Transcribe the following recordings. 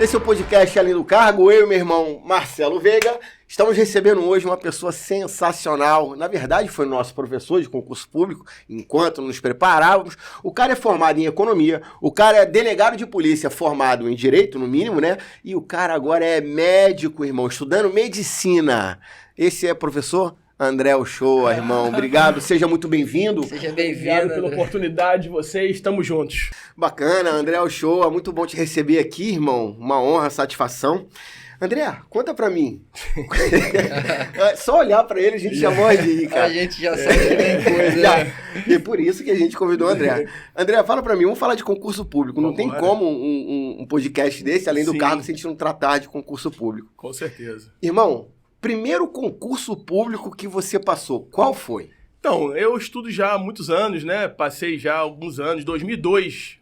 Esse é o podcast Além do Cargo, eu e meu irmão Marcelo Veiga. Estamos recebendo hoje uma pessoa sensacional. Na verdade, foi nosso professor de concurso público, enquanto nos preparávamos. O cara é formado em economia, o cara é delegado de polícia formado em direito, no mínimo, né? E o cara agora é médico, irmão, estudando medicina. Esse é professor André Uchoa, irmão. Obrigado, seja muito bem-vindo. Seja bem-vindo. Obrigado pela oportunidade de vocês, estamos juntos. Bacana, André Uchoa, muito bom te receber aqui, irmão. Uma honra, satisfação. André, conta pra mim. Só olhar pra ele a gente já morre de rir, cara. A gente já sabe bem coisa. E por isso que a gente convidou o André. André, fala pra mim, vamos falar de concurso público. Não tem como um podcast desse, além do cargo, se a gente não tratar de concurso público. Com certeza. Irmão, primeiro concurso público que você passou, qual foi? Então, eu estudo já há muitos anos, né? Passei já há alguns anos, 2002.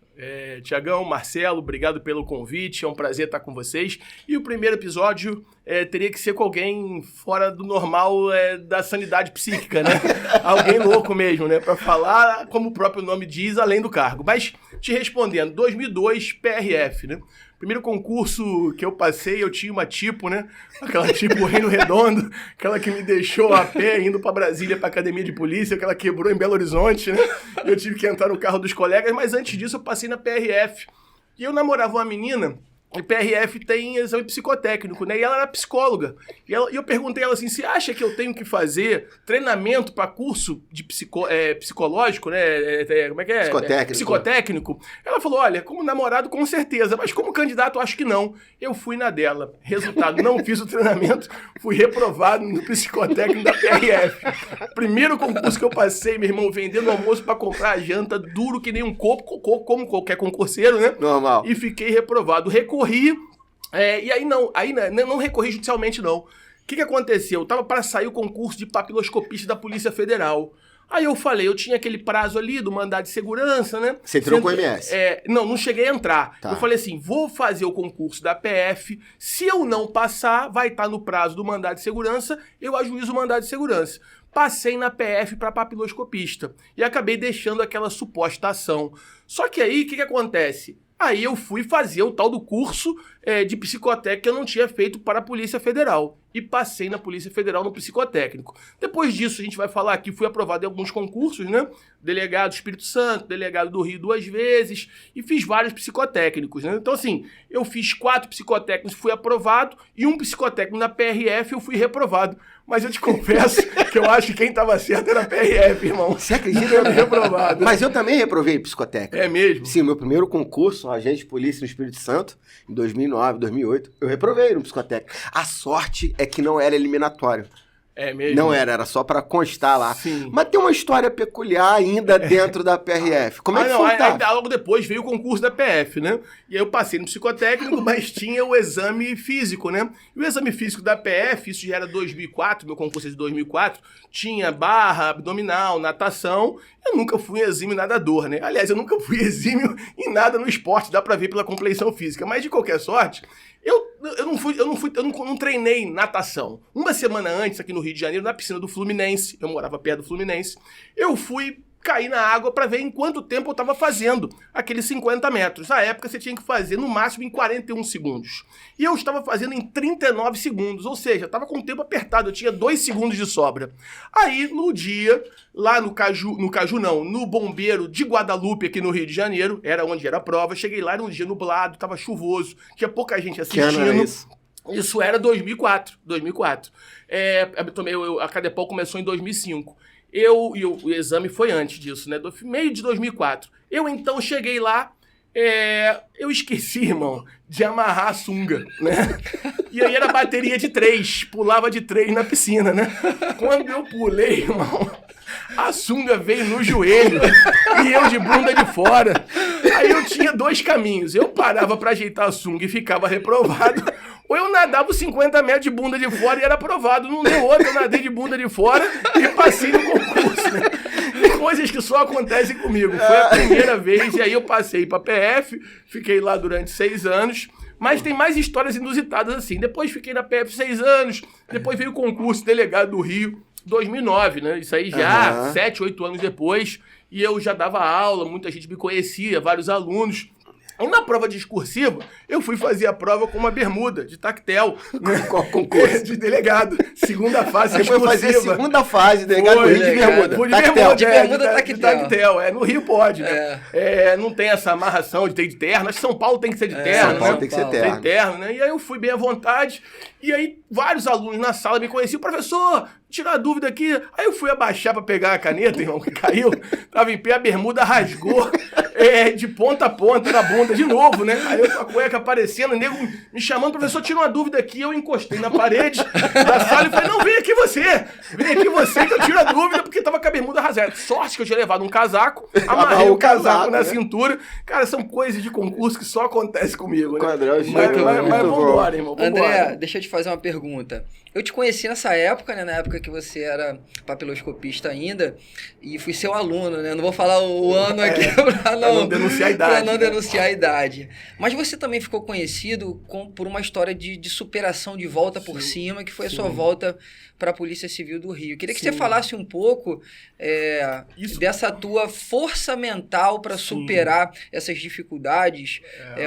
Tiagão, Marcelo, obrigado pelo convite, é um prazer estar com vocês. E o primeiro episódio teria que ser com alguém fora do normal da sanidade psíquica, né? Alguém louco mesmo, né? Para falar, como o próprio nome diz, além do cargo. Mas, te respondendo, 2002, PRF, né? Primeiro concurso que eu passei, eu tinha uma tipo, né? Aquela tipo Reino Redondo, aquela que me deixou a pé indo para Brasília, para academia de polícia, aquela quebrou em Belo Horizonte, né? Eu tive que entrar no carro dos colegas, mas antes disso eu passei na PRF. E eu namorava uma menina, e PRF tem exame psicotécnico, né? E ela era psicóloga. E eu perguntei a ela assim, você acha que eu tenho que fazer treinamento para curso de psicológico, né? Como é que é? Psicotécnico. Psicotécnico. Ela falou, olha, como namorado com certeza, mas como candidato acho que não. Eu fui na dela. Resultado, não fiz o treinamento, fui reprovado no psicotécnico da PRF. Primeiro concurso que eu passei, meu irmão, vendendo almoço para comprar a janta, duro que nem um coco, como qualquer concurseiro, né? Normal. E fiquei reprovado. Recorri, e aí não recorri judicialmente, não. O que aconteceu? Eu tava para sair o concurso de papiloscopista da Polícia Federal. Aí eu falei, eu tinha aquele prazo ali do mandado de segurança, né? Você entrou com o MS? Não cheguei a entrar. Tá. Eu falei assim, vou fazer o concurso da PF, se eu não passar, vai estar no prazo do mandado de segurança, eu ajuizo o mandado de segurança. Passei na PF para papiloscopista e acabei deixando aquela suposta ação. Só que aí, o que acontece? Aí eu fui fazer o tal do curso de psicotécnico que eu não tinha feito para a Polícia Federal. E passei na Polícia Federal no psicotécnico. Depois disso, a gente vai falar que fui aprovado em alguns concursos, né? Delegado do Espírito Santo, delegado do Rio 2 vezes, e fiz vários psicotécnicos, né? Então, assim, eu fiz 4 psicotécnicos, fui aprovado, e um psicotécnico na PRF eu fui reprovado. Mas eu te confesso que eu acho que quem estava certo era a PRF, irmão. Você acredita? Eu reprovado. Mas eu também reprovei psicotécnico. É mesmo? Sim, meu primeiro concurso, agente de polícia no Espírito Santo, em 2009, 2008, eu reprovei no psicotécnico. A sorte é que não era eliminatório. É mesmo? Não era só pra constar lá. Sim. Mas tem uma história peculiar ainda dentro da PRF. Como é que foi? Aí logo depois veio o concurso da PF, né? E aí eu passei no psicotécnico, mas tinha o exame físico, né? E o exame físico da PF, isso já era 2004, meu concurso é de 2004, tinha barra, abdominal, natação. Eu nunca fui exímio nadador, né? Aliás, eu nunca fui exímio em nada no esporte, dá pra ver pela compleição física. Mas de qualquer sorte, eu não treinei natação. Uma semana antes, aqui no Rio de Janeiro, na piscina do Fluminense, eu morava perto do Fluminense, eu fui cair na água para ver em quanto tempo eu estava fazendo aqueles 50 metros. Na época, você tinha que fazer no máximo em 41 segundos. E eu estava fazendo em 39 segundos, ou seja, estava com o tempo apertado, eu tinha 2 segundos de sobra. Aí, no dia, lá no Bombeiro de Guadalupe, aqui no Rio de Janeiro, era onde era a prova, cheguei lá, era um dia nublado, estava chuvoso, tinha pouca gente assistindo. Que ano era isso? Isso era 2004. A Cadepol começou em 2005. E o exame foi antes disso, né? Do meio de 2004. Eu, então, cheguei lá, eu esqueci, irmão, de amarrar a sunga, né? E aí era bateria de 3, pulava de 3 na piscina, né? Quando eu pulei, irmão, a sunga veio no joelho e eu de bunda de fora. Aí eu tinha 2 caminhos. Eu parava pra ajeitar a sunga e ficava reprovado. Ou eu nadava os 50 metros de bunda de fora e era aprovado. Não deu outra, eu nadei de bunda de fora e passei no concurso, né? Coisas que só acontecem comigo. Foi a primeira vez e aí eu passei pra PF, fiquei lá durante 6 anos. Mas tem mais histórias inusitadas assim. Depois fiquei na PF 6 anos, depois veio o concurso delegado do Rio, 2009, né? Isso aí já 7, 8 anos depois. E eu já dava aula, muita gente me conhecia, vários alunos. E na prova discursiva, eu fui fazer a prova com uma bermuda de tactel. Qual concurso? De delegado. Segunda fase Você foi fazer a segunda fase, delegado do Foi, Rio de bermuda. Fui de Tactel. bermuda, De bermuda de tactel. tactel. No Rio pode, né? Não tem essa amarração de ter de terno. Acho que São Paulo tem que ser de terno, São Paulo né? tem que ser Paulo. terno. Tem terno, né? E aí eu fui bem à vontade. E aí vários alunos na sala me conheciam. Professor, tirar a dúvida aqui. Aí eu fui abaixar pra pegar a caneta, irmão, que caiu. Tava em pé, a bermuda rasgou de ponta a ponta na bunda de novo, né? Aí eu com a cueca aparecendo, o nego me chamando, professor, tira uma dúvida aqui. Eu encostei na parede da sala e falei, não, vem aqui você que eu tiro a dúvida, porque tava com a bermuda rasgada. Sorte que eu tinha levado um casaco, amarrei o casaco na né? cintura. Cara, são coisas de concurso que só acontece comigo, né? Com o André, Mas vambora, irmão, vambora. André, deixa eu te fazer uma pergunta. Eu te conheci nessa época, né? Na época que você era papiloscopista ainda, e fui seu aluno, né? Não vou falar o ano aqui pra não denunciar a idade. Pra não né? denunciar a idade. Mas você também ficou conhecido por uma história de superação, de volta por cima, que foi a sua volta para a Polícia Civil do Rio. Queria que você falasse um pouco dessa tua força mental para superar essas dificuldades,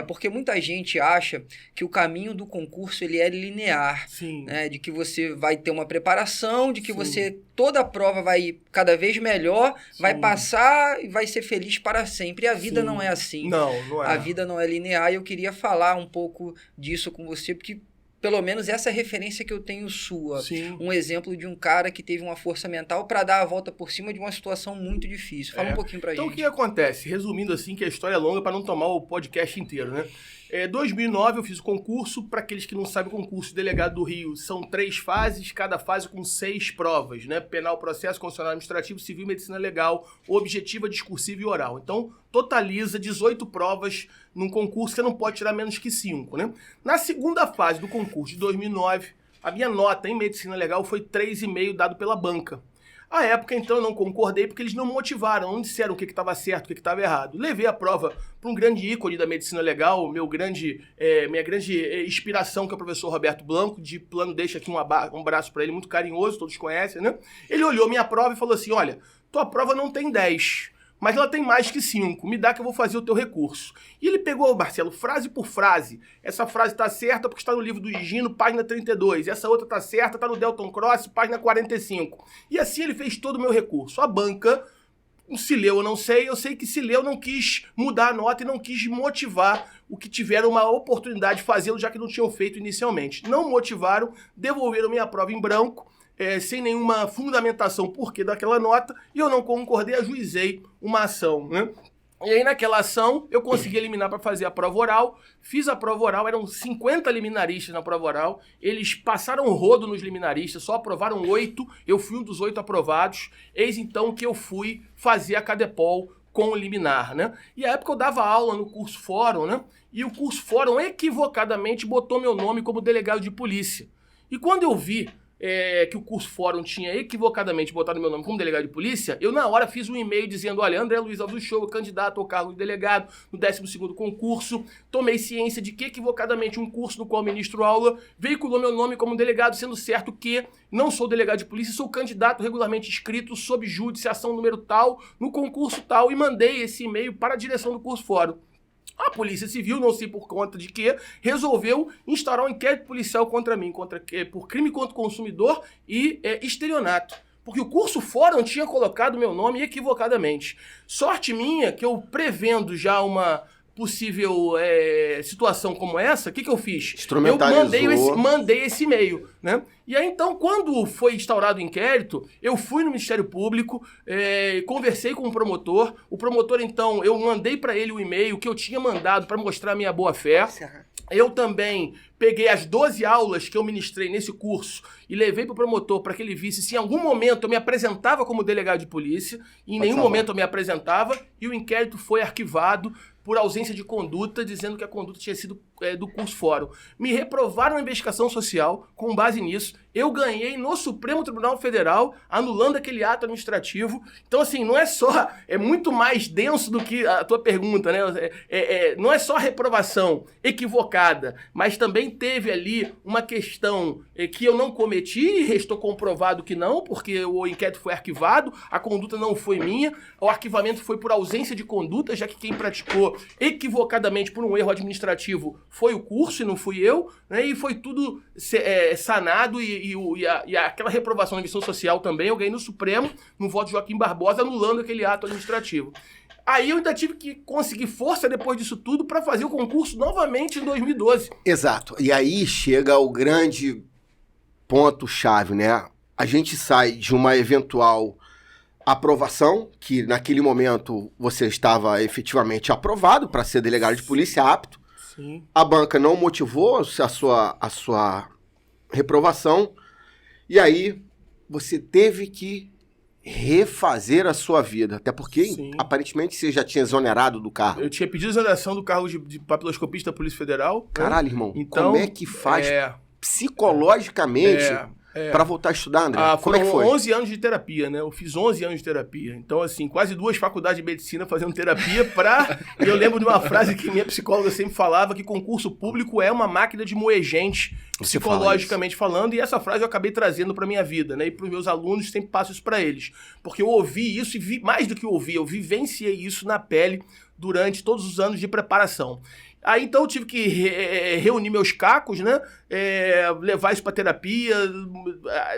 porque muita gente acha que o caminho do concurso ele é linear, né? De que você vai ter uma preparação, de que você toda a prova vai ir cada vez melhor, vai passar e vai ser feliz para sempre. E a vida não é assim. Não é. A vida não é linear e eu queria falar um pouco disso com você, porque pelo menos essa é a referência que eu tenho sua. Um exemplo de um cara que teve uma força mental para dar a volta por cima de uma situação muito difícil. Fala um pouquinho pra gente. Então o que acontece? Resumindo assim, que a história é longa para não tomar o podcast inteiro, né? Em 2009 eu fiz o concurso. Para aqueles que não sabem, o concurso de delegado do Rio são 3 fases, cada fase com 6 provas, né? Penal, processo, constitucional, administrativo, civil, medicina legal, objetiva, discursiva e oral. Então, totaliza 18 provas num concurso, você não pode tirar menos que 5, né? Na segunda fase do concurso de 2009, a minha nota em medicina legal foi 3,5 dado pela banca. À época, então, eu não concordei porque eles não motivaram, não disseram o que estava certo, o que estava errado. Levei a prova para um grande ícone da medicina legal, minha grande inspiração, que é o professor Roberto Blanco, de plano, deixa aqui um abraço para ele, muito carinhoso, todos conhecem, né? Ele olhou minha prova e falou assim, olha, tua prova não tem 10, mas ela tem mais que 5, me dá que eu vou fazer o teu recurso. E ele pegou, Marcelo, frase por frase. Essa frase tá certa porque está no livro do Higino, página 32. Essa outra tá certa, tá no Delton Cross, página 45. E assim ele fez todo o meu recurso. A banca, se leu eu não sei, eu sei que se leu não quis mudar a nota e não quis motivar o que tiveram uma oportunidade de fazê-lo, já que não tinham feito inicialmente. Não motivaram, devolveram minha prova em branco, sem nenhuma fundamentação porquê daquela nota, e eu não concordei, ajuizei uma ação, né? E aí naquela ação eu consegui eliminar para fazer a prova oral, fiz a prova oral, eram 50 liminaristas na prova oral, eles passaram um rodo nos liminaristas, só aprovaram 8, eu fui um dos 8 aprovados, eis então que eu fui fazer a Cadepol com o liminar, né? E à época eu dava aula no curso Fórum, né? E o curso Fórum equivocadamente botou meu nome como delegado de polícia. E quando eu vi que o curso Fórum tinha equivocadamente botado meu nome como delegado de polícia, eu na hora fiz um e-mail dizendo, olha, André Luiz Alves do Show, candidato ao cargo de delegado no 12º concurso, tomei ciência de que equivocadamente um curso no qual ministro aula veiculou meu nome como delegado, sendo certo que não sou delegado de polícia, sou candidato regularmente inscrito sob júdice, ação número tal, no concurso tal, e mandei esse e-mail para a direção do curso Fórum. A Polícia Civil, não sei por conta de quê, resolveu instaurar um inquérito policial contra mim, por crime contra o consumidor e estelionato. Porque o curso Fórum tinha colocado meu nome equivocadamente. Sorte minha que eu, prevendo já uma possível situação como essa, o que eu fiz? Eu mandei esse e-mail, né? E aí, então, quando foi instaurado o inquérito, eu fui no Ministério Público, conversei com o promotor, então, eu mandei para ele o e-mail que eu tinha mandado para mostrar a minha boa-fé. Eu também peguei as 12 aulas que eu ministrei nesse curso e levei para o promotor para que ele visse se em algum momento eu me apresentava como delegado de polícia, e em nenhum momento eu me apresentava, e o inquérito foi arquivado por ausência de conduta, dizendo que a conduta tinha sido do curso Fórum. Me reprovaram a investigação social com base nisso, eu ganhei no Supremo Tribunal Federal, anulando aquele ato administrativo. Então, assim, não é só... É muito mais denso do que a tua pergunta, né? Não é só a reprovação equivocada, mas também teve ali uma questão que eu não cometi, e restou comprovado que não, porque o inquérito foi arquivado, a conduta não foi minha, o arquivamento foi por ausência de conduta, já que quem praticou equivocadamente por um erro administrativo foi o curso e não fui eu, né? E foi tudo sanado e aquela reprovação na missão social também, eu ganhei no Supremo, no voto de Joaquim Barbosa, anulando aquele ato administrativo. Aí eu ainda tive que conseguir força depois disso tudo para fazer o concurso novamente em 2012. Exato. E aí chega o grande ponto-chave, né? A gente sai de uma eventual aprovação, que naquele momento você estava efetivamente aprovado para ser delegado de polícia apto. Sim. A banca não motivou a sua reprovação. E aí você teve que refazer a sua vida. Até porque, Sim. aparentemente, você já tinha exonerado do cargo. Eu tinha pedido exoneração do cargo de papiloscopista da Polícia Federal. Caralho, irmão. Então, como é que faz psicologicamente para voltar a estudar, André? Como é que foi? 11 anos de terapia, né? Eu fiz 11 anos de terapia. Então, assim, quase 2 faculdades de medicina fazendo terapia pra... E eu lembro de uma frase que minha psicóloga sempre falava, que concurso público é uma máquina de moer gente, Você psicologicamente falando, e essa frase eu acabei trazendo pra minha vida, né? E pros meus alunos sempre passo isso pra eles. Porque eu ouvi isso e vi, mais do que ouvi, eu vivenciei isso na pele durante todos os anos de preparação. Aí, então, eu tive que reunir meus cacos, né? Levar isso para terapia.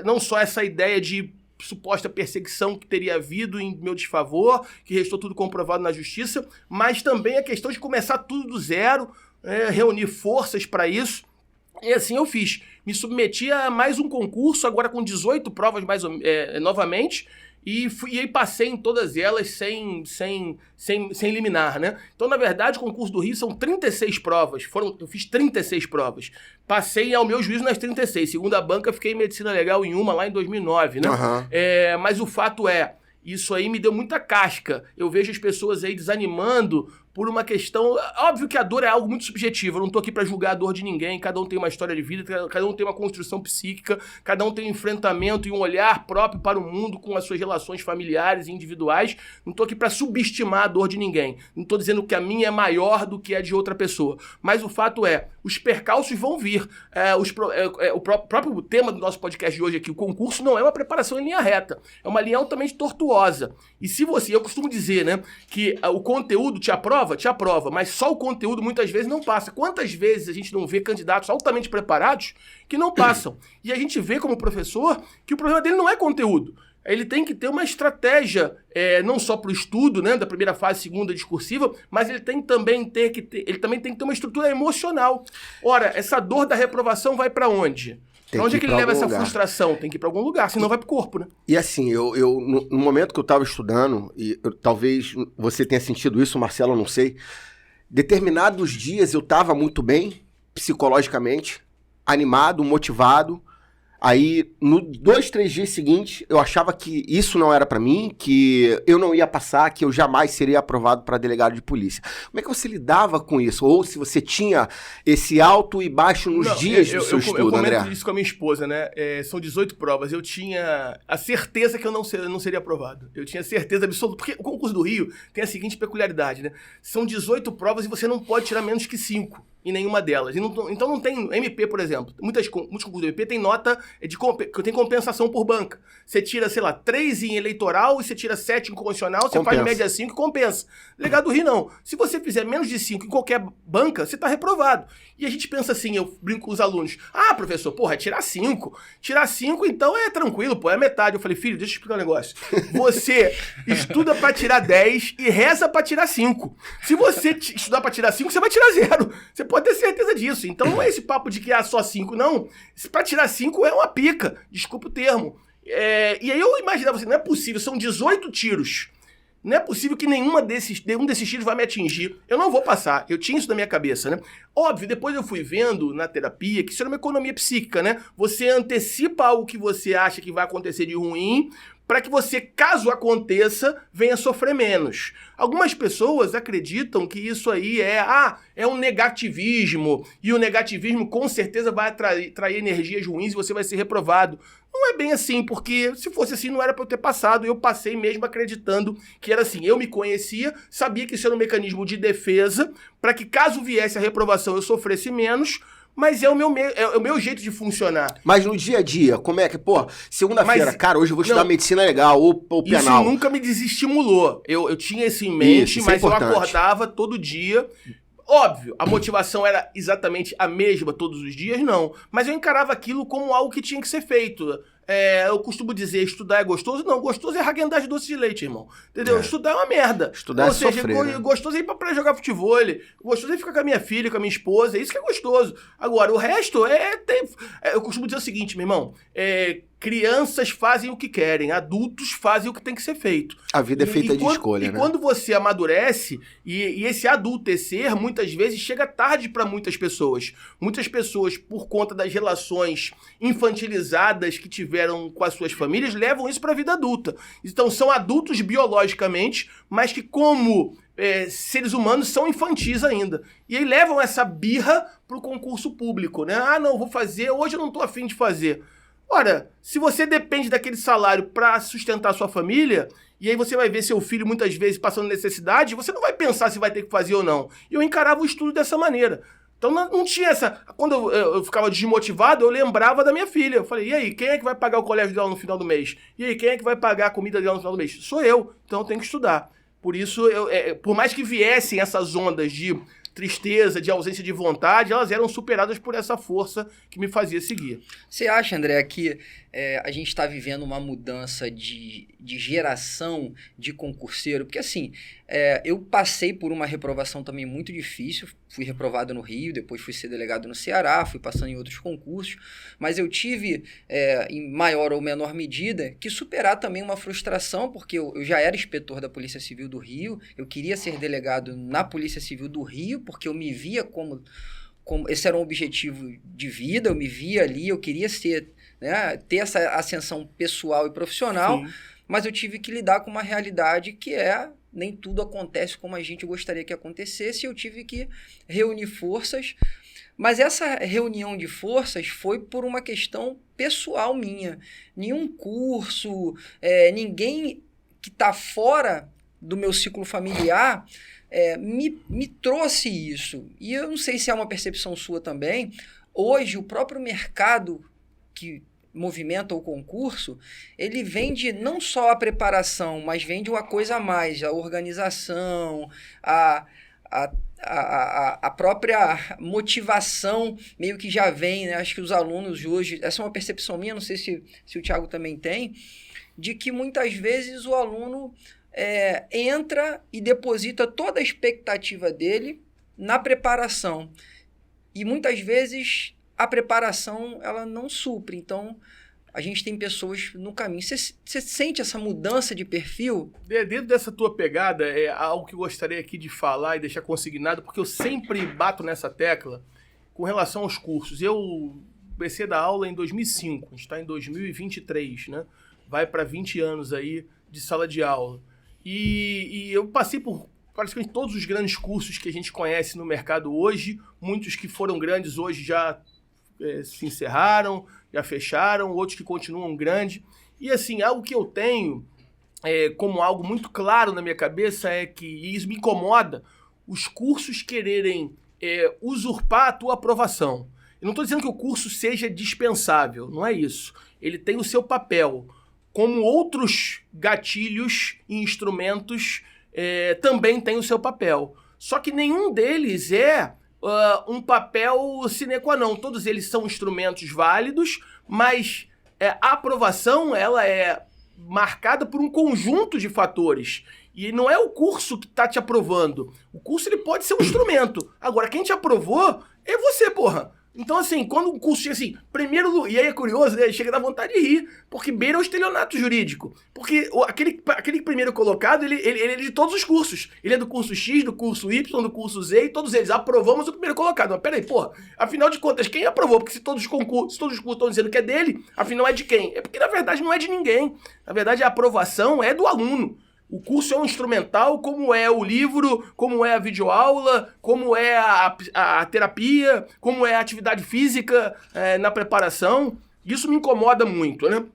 Não só essa ideia de suposta perseguição que teria havido em meu desfavor, que restou tudo comprovado na justiça, mas também a questão de começar tudo do zero, reunir forças para isso. E assim eu fiz. Me submeti a mais um concurso, agora com 18 provas novamente, e aí passei em todas elas sem liminar, né? Então, na verdade, o concurso do Rio são 36 provas. Eu fiz 36 provas. Passei, ao meu juízo, nas 36. Segundo a banca, fiquei em medicina legal em uma lá em 2009, né? Uhum. Mas o fato isso aí me deu muita casca. Eu vejo as pessoas aí desanimando por uma questão... Óbvio que a dor é algo muito subjetivo, eu não tô aqui pra julgar a dor de ninguém, cada um tem uma história de vida, cada um tem uma construção psíquica, cada um tem um enfrentamento e um olhar próprio para o mundo com as suas relações familiares e individuais. Não tô aqui pra subestimar a dor de ninguém. Não tô dizendo que a minha é maior do que a de outra pessoa. Mas o fato os percalços vão vir. O próprio tema do nosso podcast de hoje aqui, o concurso não é uma preparação em linha reta, é uma linha altamente tortuosa. E se eu costumo dizer, né, que o conteúdo te aprova, mas só o conteúdo muitas vezes não passa. Quantas vezes a gente não vê candidatos altamente preparados que não passam? E a gente vê como professor que o problema dele não é conteúdo. Ele tem que ter uma estratégia, não só para o estudo, né, da primeira fase, segunda discursiva, mas ele também tem que ter uma estrutura emocional. Ora, essa dor da reprovação vai para onde? Pra onde é que ele leva essa frustração? Tem que ir pra algum lugar, senão vai pro corpo, né? E assim, no momento que eu tava estudando, e talvez você tenha sentido isso, Marcelo, eu não sei, determinados dias eu tava muito bem, psicologicamente, animado, motivado. Aí, no 2, 3 dias seguintes, eu achava que isso não era pra mim, que eu não ia passar, que eu jamais seria aprovado para delegado de polícia. Como é que você lidava com isso? Ou se você tinha esse alto e baixo nos dias do seu estudo, André? Eu comento isso com a minha esposa, né? São 18 provas. Eu tinha a certeza que eu não seria aprovado. Eu tinha certeza absoluta. Porque o concurso do Rio tem a seguinte peculiaridade, né? São 18 provas e você não pode tirar menos que 5 em nenhuma delas. Então não tem MP, por exemplo. Muitos concursos do MP tem nota que tem compensação por banca. Você tira, sei lá, 3 em eleitoral e você tira 7 em convencional, você faz média 5 e compensa. Delegado do Rio, não. Se você fizer menos de 5 em qualquer banca, você tá reprovado. E a gente pensa assim, eu brinco com os alunos, professor, porra, é tirar 5. Tirar 5, então é tranquilo, pô, é metade. Eu falei, filho, deixa eu explicar um negócio. Você estuda pra tirar 10 e reza pra tirar 5. Se você estudar pra tirar 5, você vai tirar 0. Você pode ter certeza disso. Então não é esse papo de que só 5, não. Pra tirar 5 é uma pica. Desculpa o termo. E aí eu imaginava assim, não é possível, são 18 tiros. Não é possível que nenhum desses tiros vai me atingir. Eu não vou passar. Eu tinha isso na minha cabeça, né? Óbvio, depois eu fui vendo na terapia que isso era uma economia psíquica, né? Você antecipa algo que você acha que vai acontecer de ruim para que você, caso aconteça, venha sofrer menos. Algumas pessoas acreditam que isso aí é um negativismo, e o negativismo com certeza vai atrair energias ruins e você vai ser reprovado. Não é bem assim, porque se fosse assim não era para eu ter passado, eu passei mesmo acreditando que era assim. Eu me conhecia, sabia que isso era um mecanismo de defesa, para que caso viesse a reprovação eu sofresse menos, mas é o meu jeito de funcionar. Mas no dia a dia, como é que, pô, segunda-feira, cara, hoje eu vou estudar medicina legal, ou penal. Isso nunca me desestimulou. Eu tinha isso em mente, Isso é mas eu importante. acordava todo dia. Óbvio, a motivação era exatamente a mesma todos os dias, não. Mas eu encarava aquilo como algo que tinha que ser feito. Eu costumo dizer, estudar é gostoso? Não, gostoso é Häagen-Dazs de doce de leite, irmão. Entendeu? Estudar é uma merda. Estudar é sofrer, né? Gostoso é ir pra jogar futebol, gostoso é ficar com a minha filha, com a minha esposa, é isso que é gostoso. Agora, o resto eu costumo dizer o seguinte, meu irmão, crianças fazem o que querem, adultos fazem o que tem que ser feito. A vida é feita de escolha, né? E quando você amadurece, e esse adultecer, muitas vezes, chega tarde para muitas pessoas. Muitas pessoas, por conta das relações infantilizadas que tiveram com as suas famílias, levam isso para a vida adulta. Então, são adultos biologicamente, mas que como seres humanos são infantis ainda. E aí levam essa birra pro concurso público, né? Ah, não, vou fazer, hoje eu não tô afim de fazer. Ora, se você depende daquele salário para sustentar sua família, e aí você vai ver seu filho muitas vezes passando necessidade, você não vai pensar se vai ter que fazer ou não. E eu encarava o estudo dessa maneira. Então não tinha essa... Quando eu ficava desmotivado, eu lembrava da minha filha. Eu falei, e aí, quem é que vai pagar o colégio dela no final do mês? E aí, quem é que vai pagar a comida dela no final do mês? Sou eu, então eu tenho que estudar. Por isso, por mais que viessem essas ondas de tristeza, de ausência de vontade, elas eram superadas por essa força que me fazia seguir. Você acha, André, que a gente está vivendo uma mudança de geração de concurseiro? Porque, assim, eu passei por uma reprovação também muito difícil. Fui reprovado no Rio, depois fui ser delegado no Ceará, fui passando em outros concursos. Mas eu tive, em maior ou menor medida, que superar também uma frustração, porque eu já era inspetor da Polícia Civil do Rio, eu queria ser delegado na Polícia Civil do Rio, porque eu me via como esse era um objetivo de vida, eu me via ali, eu queria ser, né, ter essa ascensão pessoal e profissional. Sim. Mas eu tive que lidar com uma realidade que nem tudo acontece como a gente gostaria que acontecesse, e eu tive que reunir forças. Mas essa reunião de forças foi por uma questão pessoal minha. Nenhum curso, ninguém que está fora do meu ciclo familiar me trouxe isso. E eu não sei se é uma percepção sua também. Hoje, o próprio mercado que movimenta o concurso, ele vende não só a preparação, mas vende uma coisa a mais, a organização, a própria motivação meio que já vem, né? Acho que os alunos hoje, essa é uma percepção minha, não sei se o Thiago também tem, de que muitas vezes o aluno entra e deposita toda a expectativa dele na preparação. E muitas vezes a preparação ela não supre. Então, a gente tem pessoas no caminho. Você sente essa mudança de perfil? Dentro dessa tua pegada, é algo que eu gostaria aqui de falar e deixar consignado, porque eu sempre bato nessa tecla com relação aos cursos. Eu comecei a dar aula em 2005, a gente está em 2023, né? Vai para 20 anos aí de sala de aula. E eu passei por praticamente todos os grandes cursos que a gente conhece no mercado hoje, muitos que foram grandes hoje já se encerraram, já fecharam, outros que continuam grandes. E assim, algo que eu tenho como algo muito claro na minha cabeça é que, e isso me incomoda, os cursos quererem usurpar a tua aprovação. Eu não estou dizendo que o curso seja dispensável, não é isso. Ele tem o seu papel, como outros gatilhos e instrumentos também tem o seu papel. Só que nenhum deles um papel sine qua non. Todos eles são instrumentos válidos, mas a aprovação ela é marcada por um conjunto de fatores. E não é o curso que está te aprovando. O curso ele pode ser um instrumento. Agora, quem te aprovou é você, porra. Então, assim, quando o curso chega assim, primeiro... E aí é curioso, né? Chega a dar vontade de rir, porque beira o estelionato jurídico. Porque aquele primeiro colocado, ele é de todos os cursos. Ele é do curso X, do curso Y, do curso Z, e todos eles aprovamos o primeiro colocado. Mas peraí, porra, afinal de contas, quem aprovou? Porque se todos os cursos estão dizendo que é dele, afinal é de quem? É porque, na verdade, não é de ninguém. Na verdade, a aprovação é do aluno. O curso é um instrumental, como é o livro, como é a videoaula, como é a terapia, como é a atividade física na preparação. Isso me incomoda muito, né?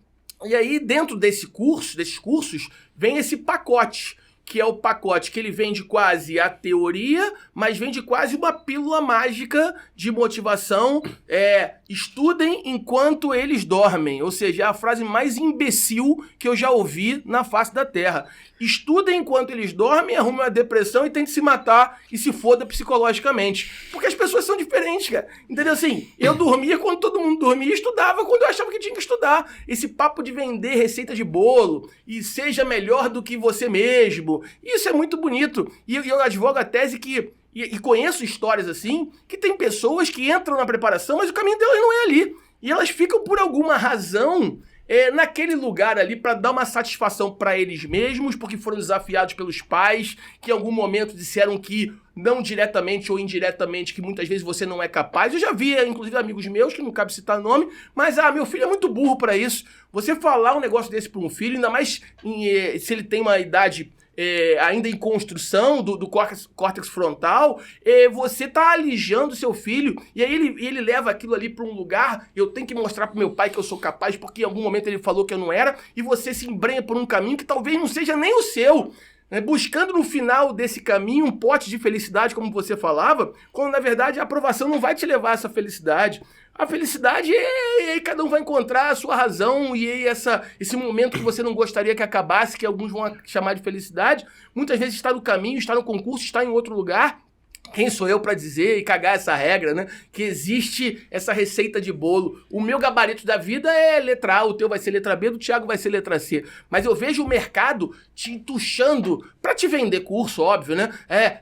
E aí, dentro desses cursos, vem esse pacote, que é o pacote que ele vende quase a teoria, mas vende quase uma pílula mágica de motivação. Estudem enquanto eles dormem. Ou seja, é a frase mais imbecil que eu já ouvi na face da Terra. Estudem enquanto eles dormem, arrumem uma depressão e tentem se matar e se foda psicologicamente. Porque as pessoas são diferentes, cara. Entendeu? Assim, eu dormia quando todo mundo dormia e estudava quando eu achava que tinha que estudar. Esse papo de vender receita de bolo e seja melhor do que você mesmo, isso é muito bonito. E eu advogo a tese que... E conheço histórias assim, que tem pessoas que entram na preparação, mas o caminho delas não é ali. E elas ficam por alguma razão... naquele lugar ali para dar uma satisfação para eles mesmos, porque foram desafiados pelos pais, que em algum momento disseram que, não diretamente ou indiretamente, que muitas vezes você não é capaz. Eu já vi, inclusive, amigos meus, que não cabe citar nome, mas, meu filho é muito burro para isso. Você falar um negócio desse para um filho, ainda mais se ele tem uma idade... ainda em construção do córtex frontal, você tá alijando seu filho, e aí ele leva aquilo ali para um lugar, eu tenho que mostrar pro meu pai que eu sou capaz, porque em algum momento ele falou que eu não era, e você se embrenha por um caminho que talvez não seja nem o seu, né? Buscando no final desse caminho um pote de felicidade, como você falava, quando na verdade a aprovação não vai te levar a essa felicidade. A felicidade cada um vai encontrar a sua razão e esse momento que você não gostaria que acabasse, que alguns vão chamar de felicidade, muitas vezes está no caminho, está no concurso, está em outro lugar. Quem sou eu para dizer e cagar essa regra, né? Que existe essa receita de bolo. O meu gabarito da vida é letra A, o teu vai ser letra B, do Thiago vai ser letra C. Mas eu vejo o mercado te entuchando para te vender curso, óbvio, né?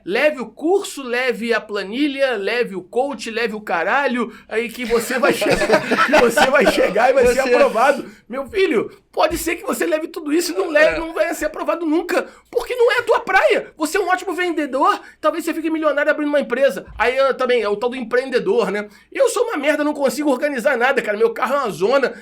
Leve o curso, leve a planilha, leve o coach, leve o caralho, aí que você vai chegar e vai ser aprovado. Meu filho, pode ser que você leve tudo isso e não vai ser aprovado nunca, porque não é a tua praia. Você é um ótimo vendedor, talvez você fique milionário abrindo uma empresa. Aí também é o tal do empreendedor, né? Eu sou uma merda, não consigo organizar nada, cara. Meu carro é uma zona,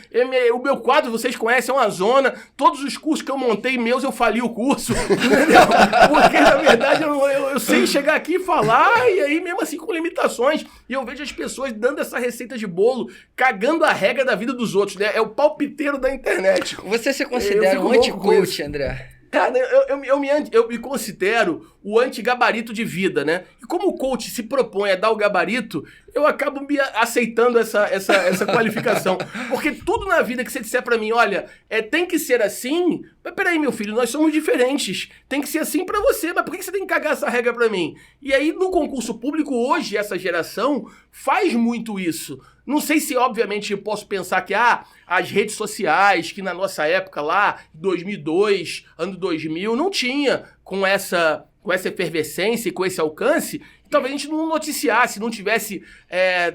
o meu quadro, vocês conhecem, é uma zona. Todos os cursos que eu montei meus, eu fali o curso, entendeu? Porque, na verdade, eu sei chegar aqui e falar, e aí mesmo assim com limitações. E eu vejo as pessoas dando essa receita de bolo, cagando a regra da vida dos outros, né? É o palpiteiro da internet. Você se considera um anti-coach, André? Cara, eu me considero o anti-gabarito de vida, né? E como o coach se propõe a dar o gabarito, eu acabo me aceitando essa qualificação. Porque tudo na vida que você disser pra mim, olha, tem que ser assim... Mas peraí, meu filho, nós somos diferentes. Tem que ser assim pra você, mas por que você tem que cagar essa regra pra mim? E aí, no concurso público, hoje, essa geração faz muito isso. Não sei se, obviamente, eu posso pensar que as redes sociais, que na nossa época lá, 2002, ano 2000, não tinha com essa efervescência e com esse alcance, talvez a gente não noticiasse, não tivesse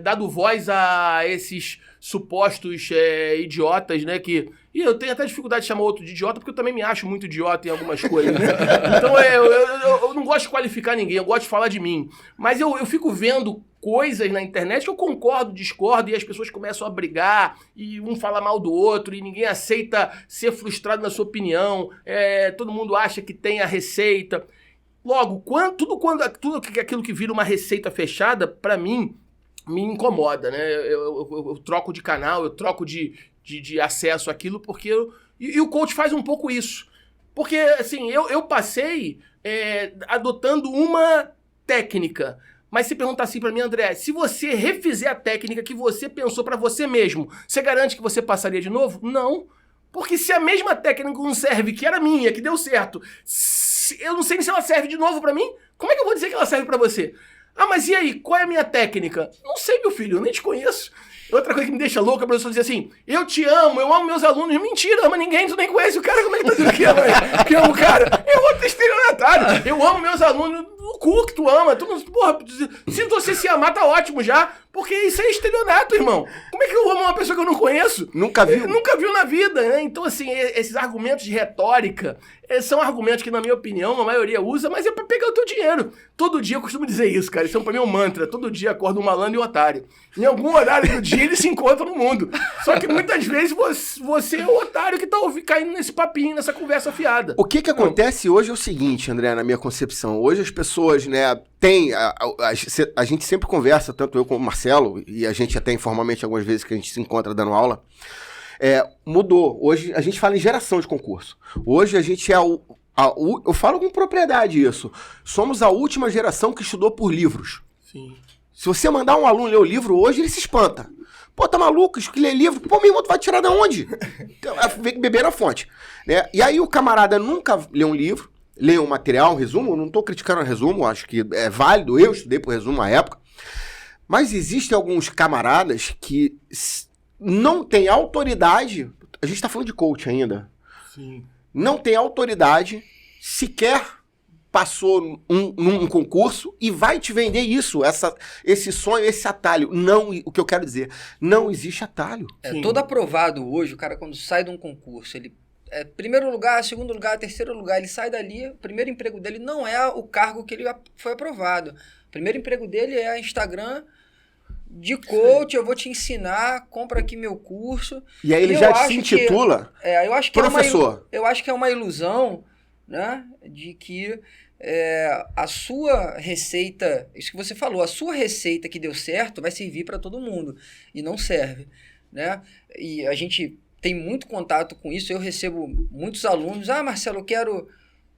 dado voz a esses supostos idiotas, né, E eu tenho até dificuldade de chamar outro de idiota, porque eu também me acho muito idiota em algumas coisas, né? Então eu não gosto de qualificar ninguém, eu gosto de falar de mim. Mas eu fico vendo coisas na internet que eu concordo, discordo, e as pessoas começam a brigar, e um fala mal do outro, e ninguém aceita ser frustrado na sua opinião, todo mundo acha que tem a receita. Logo, tudo aquilo que vira uma receita fechada, pra mim, me incomoda, né? Eu troco de canal, eu troco de acesso àquilo, porque e o coach faz um pouco isso. Porque, assim, eu passei adotando uma técnica. Mas se perguntar assim pra mim, André, se você refizer a técnica que você pensou pra você mesmo, você garante que você passaria de novo? Não. Porque se a mesma técnica não serve, que era minha, que deu certo, eu não sei nem se ela serve de novo pra mim, como é que eu vou dizer que ela serve pra você? Mas e aí, qual é a minha técnica? Não sei, meu filho, eu nem te conheço. Outra coisa que me deixa louca, a professora dizer assim, eu te amo, eu amo meus alunos. Mentira, ama ninguém, tu nem conhece o cara, como é que tá dizendo que ama? Que amo o cara? É outro estelionatário. Eu amo meus alunos, o cu que tu ama. Porra, se você se amar, tá ótimo já. Porque isso é estelionato, irmão. Como é que eu amo uma pessoa que eu não conheço? Nunca viu? Nunca viu na vida, né? Então, assim, esses argumentos de retórica são argumentos que, na minha opinião, a maioria usa, mas é pra pegar o teu dinheiro. Todo dia eu costumo dizer isso, cara. Isso pra mim é um mantra. Todo dia acorda um malandro e um otário. Em algum horário do dia eles se encontram no mundo. Só que muitas vezes você é o otário que tá caindo nesse papinho, nessa conversa fiada. O que acontece hoje é o seguinte, André, na minha concepção. Hoje as pessoas, né, a gente sempre conversa, tanto eu como o Marcelo, e a gente até informalmente algumas vezes que a gente se encontra dando aula, mudou. Hoje a gente fala em geração de concurso. Hoje a gente eu falo com propriedade isso. Somos a última geração que estudou por livros. Sim. Se você mandar um aluno ler o livro hoje, ele se espanta. Pô, tá maluco? Ler livro? Pô, meu irmão, tu vai tirar da onde? Vem beber na fonte. Né? E aí o camarada nunca lê um livro, lê um material, um resumo. Não tô criticando o resumo, acho que é válido. Eu estudei por resumo à época. Mas existem alguns camaradas que não têm autoridade. A gente tá falando de coach ainda. Sim. Não tem autoridade, sequer passou num concurso e vai te vender isso, esse sonho, esse atalho. Não, o que eu quero dizer, não existe atalho. Todo aprovado hoje, o cara quando sai de um concurso, ele primeiro lugar, segundo lugar, terceiro lugar, ele sai dali, o primeiro emprego dele não é o cargo que ele foi aprovado. O primeiro emprego dele é Instagram de coach, eu vou te ensinar, compra aqui meu curso. E aí ele já se intitula eu acho que professor. Eu acho que é uma ilusão, né, de que a sua receita, isso que você falou, a sua receita que deu certo vai servir para todo mundo. E não serve, né? E a gente tem muito contato com isso, eu recebo muitos alunos, Marcelo, eu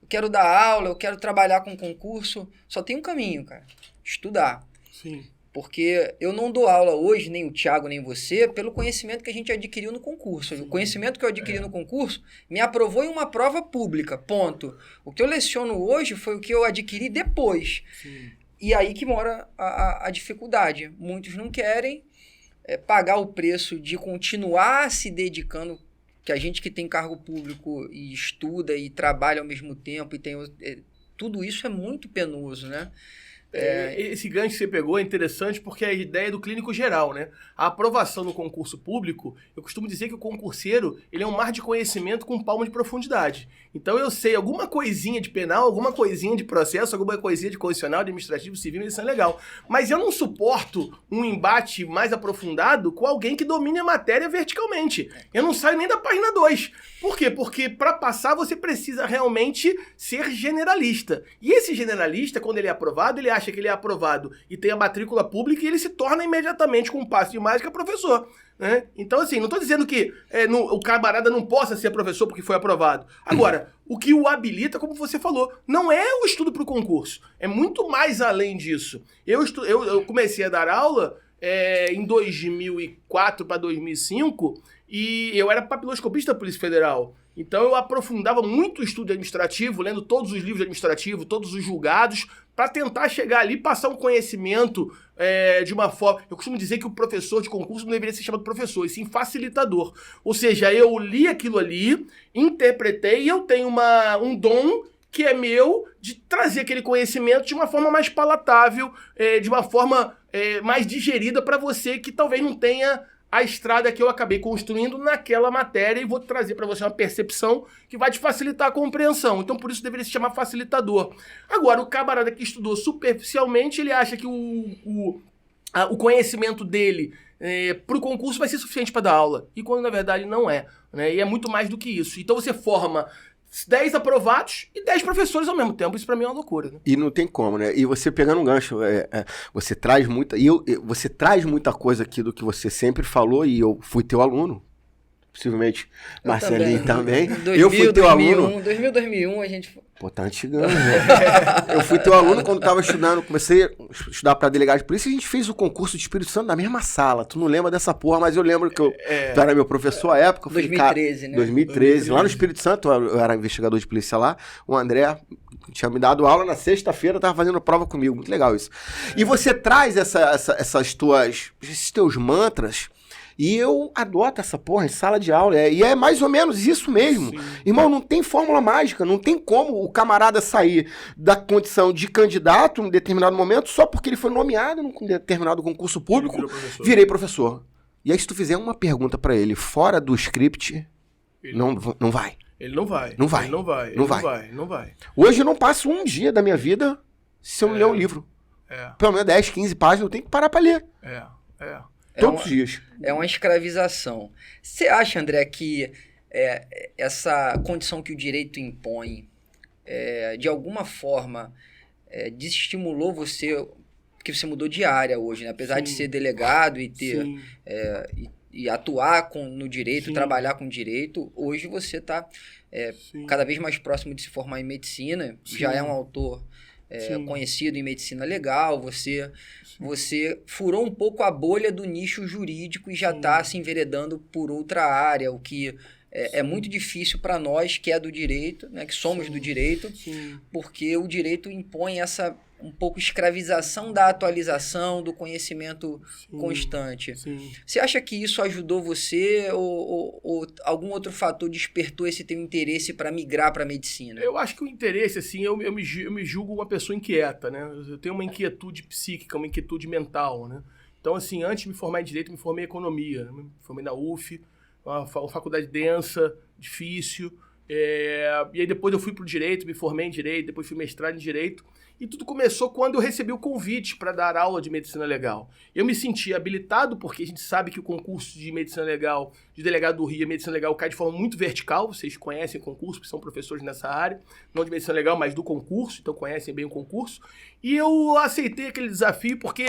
quero dar aula, eu quero trabalhar com concurso. Só tem um caminho, cara, estudar. Sim. Porque eu não dou aula hoje, nem o Thiago, nem você, pelo conhecimento que a gente adquiriu no concurso. O conhecimento que eu adquiri no concurso me aprovou em uma prova pública, ponto. O que eu leciono hoje foi o que eu adquiri depois. Sim. E aí que mora a dificuldade. Muitos não querem pagar o preço de continuar se dedicando, que a gente que tem cargo público e estuda e trabalha ao mesmo tempo, e tem tudo isso é muito penoso, né? Esse gancho que você pegou é interessante porque é a ideia do clínico geral, né? A aprovação no concurso público, eu costumo dizer que o concurseiro, ele é um mar de conhecimento com um palmo de profundidade. Então eu sei alguma coisinha de penal, alguma coisinha de processo, alguma coisinha de constitucional, administrativo, civil, isso é legal. Mas eu não suporto um embate mais aprofundado com alguém que domine a matéria verticalmente. Eu não saio nem da página 2. Por quê? Porque para passar você precisa realmente ser generalista. E esse generalista, quando ele é aprovado, ele acha que ele é aprovado e tem a matrícula pública e ele se torna imediatamente, com um passo de mágica, professor. Né? Então, assim, não estou dizendo que o camarada não possa ser professor porque foi aprovado. Agora, o que o habilita, como você falou, não é o estudo para o concurso. É muito mais além disso. Eu comecei a dar aula em 2004 para 2005 e eu era papiloscopista da Polícia Federal. Então eu aprofundava muito o estudo administrativo, lendo todos os livros administrativos, todos os julgados, para tentar chegar ali e passar um conhecimento de uma forma... Eu costumo dizer que o professor de concurso não deveria ser chamado professor, e sim facilitador. Ou seja, eu li aquilo ali, interpretei e eu tenho um dom que é meu de trazer aquele conhecimento de uma forma mais palatável, de uma forma mais digerida para você que talvez não tenha a estrada que eu acabei construindo naquela matéria e vou trazer para você uma percepção que vai te facilitar a compreensão. Então, por isso, deveria se chamar facilitador. Agora, o camarada que estudou superficialmente, ele acha que o conhecimento dele para o concurso vai ser suficiente para dar aula. E quando, na verdade, não é. Né? E é muito mais do que isso. Então, você forma 10 aprovados e 10 professores ao mesmo tempo. Isso pra mim é uma loucura, né? E não tem como, né? E você pegando um gancho, você traz muita... você traz muita coisa aqui do que você sempre falou e eu fui teu aluno. Possivelmente Marcelinho também. 2000, eu fui teu 2001, aluno. 2001 a gente... Pô, tá antigão, né? Eu fui teu aluno quando tava estudando, comecei a estudar pra delegado de polícia e a gente fez o concurso de Espírito Santo na mesma sala. Tu não lembra dessa porra, mas eu lembro que tu era meu professor à época. 2013, né? 2013. Lá no Espírito Santo, eu era investigador de polícia lá. O André tinha me dado aula na sexta-feira, tava fazendo prova comigo. Muito legal isso. E você traz esses teus mantras E eu adoto essa porra em sala de aula. E é mais ou menos isso mesmo. Sim. Irmão, não tem fórmula mágica. Não tem como o camarada sair da condição de candidato em determinado momento só porque ele foi nomeado num determinado concurso público. Virei professor. E aí, se tu fizer uma pergunta pra ele fora do script, não vai. Ele não vai. Não vai. Ele não vai. Ele Não não vai. vai. Não vai. Hoje eu não passo um dia da minha vida se eu não ler um livro. Pelo menos 10, 15 páginas eu tenho que parar pra ler. Todos os dias. É uma escravização. Você acha, André, que essa condição que o direito impõe, de alguma forma, desestimulou você, porque você mudou de área hoje, né? Apesar de ser delegado e ter e atuar no direito, trabalhar com direito, hoje você está cada vez mais próximo de se formar em medicina, já é um autor conhecido em medicina legal, você furou um pouco a bolha do nicho jurídico e já está se enveredando por outra área, o que é muito difícil para nós que é do direito, né, que somos do direito, porque o direito impõe essa um pouco escravização da atualização, do conhecimento constante. Você acha que isso ajudou você ou algum outro fator despertou esse teu interesse para migrar para a medicina? Eu acho que o interesse, assim, eu me julgo uma pessoa inquieta, né? Eu tenho uma inquietude psíquica, uma inquietude mental, né? Então, assim, antes de me formar em Direito, me formei em Economia, né? Me formei na UF, uma faculdade densa, difícil, e aí depois eu fui pro Direito, me formei em Direito, depois fui mestrado em Direito, e tudo começou quando eu recebi o convite para dar aula de Medicina Legal. Eu me senti habilitado, porque a gente sabe que o concurso de Medicina Legal, de delegado do Rio, Medicina Legal cai de forma muito vertical, vocês conhecem o concurso, porque são professores nessa área, não de Medicina Legal, mas do concurso, então conhecem bem o concurso. E eu aceitei aquele desafio porque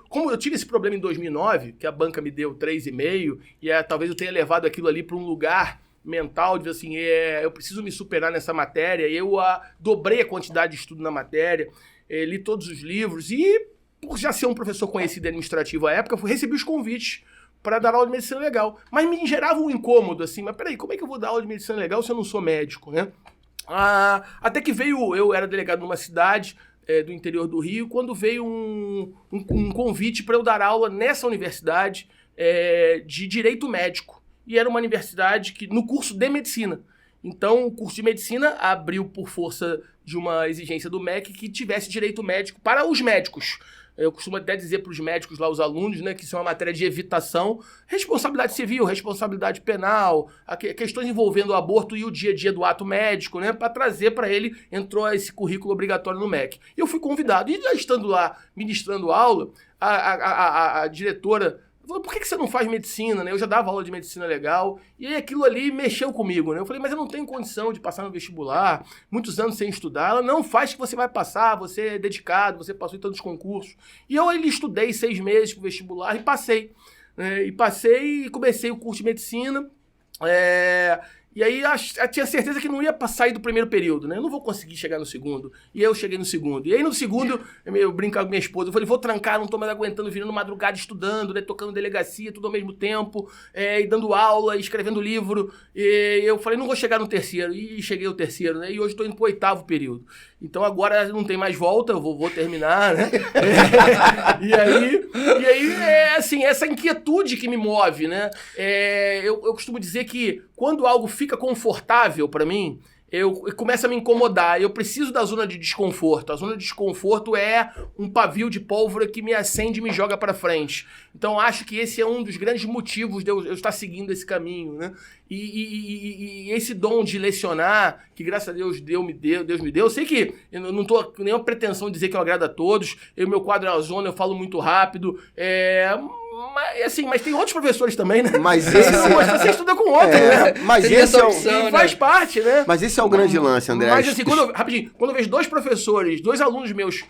como eu tive esse problema em 2009, que a banca me deu 3,5, e talvez eu tenha levado aquilo ali para um lugar mental, de assim, eu preciso me superar nessa matéria, eu dobrei a quantidade de estudo na matéria, li todos os livros, e por já ser um professor conhecido administrativo à época, eu recebi os convites para dar aula de medicina legal. Mas me gerava um incômodo, assim, mas peraí, como é que eu vou dar aula de medicina legal se eu não sou médico, né? Até que eu era delegado numa cidade do interior do Rio, quando veio um convite para eu dar aula nessa universidade de Direito Médico. E era uma universidade no curso de medicina. Então, o curso de medicina abriu por força de uma exigência do MEC que tivesse direito médico para os médicos. Eu costumo até dizer para os médicos lá, os alunos, né, que isso é uma matéria de evitação, responsabilidade civil, responsabilidade penal, questões envolvendo o aborto e o dia a dia do ato médico, né, para trazer para ele, entrou esse currículo obrigatório no MEC. E eu fui convidado, e já estando lá ministrando aula, a diretora falou, por que você não faz medicina, né? Eu já dava aula de medicina legal, e aí aquilo ali mexeu comigo, né? Eu falei, mas eu não tenho condição de passar no vestibular, muitos anos sem estudar. Ela, não, faz que você vai passar, você é dedicado, você passou em tantos concursos. E eu estudei 6 meses pro vestibular e passei. E passei e comecei o curso de medicina, e aí eu tinha certeza que não ia sair do primeiro período, né? Eu não vou conseguir chegar no segundo. E aí eu cheguei no segundo. E aí no segundo, eu brinco com minha esposa, eu falei, vou trancar, não tô mais aguentando, virando madrugada estudando, né? Tocando delegacia, tudo ao mesmo tempo, e dando aula, escrevendo livro. E eu falei, não vou chegar no terceiro. E cheguei ao terceiro, né? E hoje tô indo pro 8º período. Então agora não tem mais volta, eu vou terminar, né? E aí assim, essa inquietude que me move, né? Eu costumo dizer que quando algo fica confortável para mim, começa a me incomodar. Eu preciso da zona de desconforto. A zona de desconforto é um pavio de pólvora que me acende e me joga para frente. Então acho que esse é um dos grandes motivos de eu estar seguindo esse caminho, né? E esse dom de lecionar, que graças a Deus Deus me deu. Eu sei que eu não tô com nenhuma pretensão de dizer que eu agrado a todos. Meu quadro é a zona, eu falo muito rápido. Mas tem outros professores também, né? Mas esse... Você estuda com outro, né? Mas esse opção, faz parte, né? Mas esse é o grande lance, André. Mas assim, quando eu vejo 2 professores, 2 alunos meus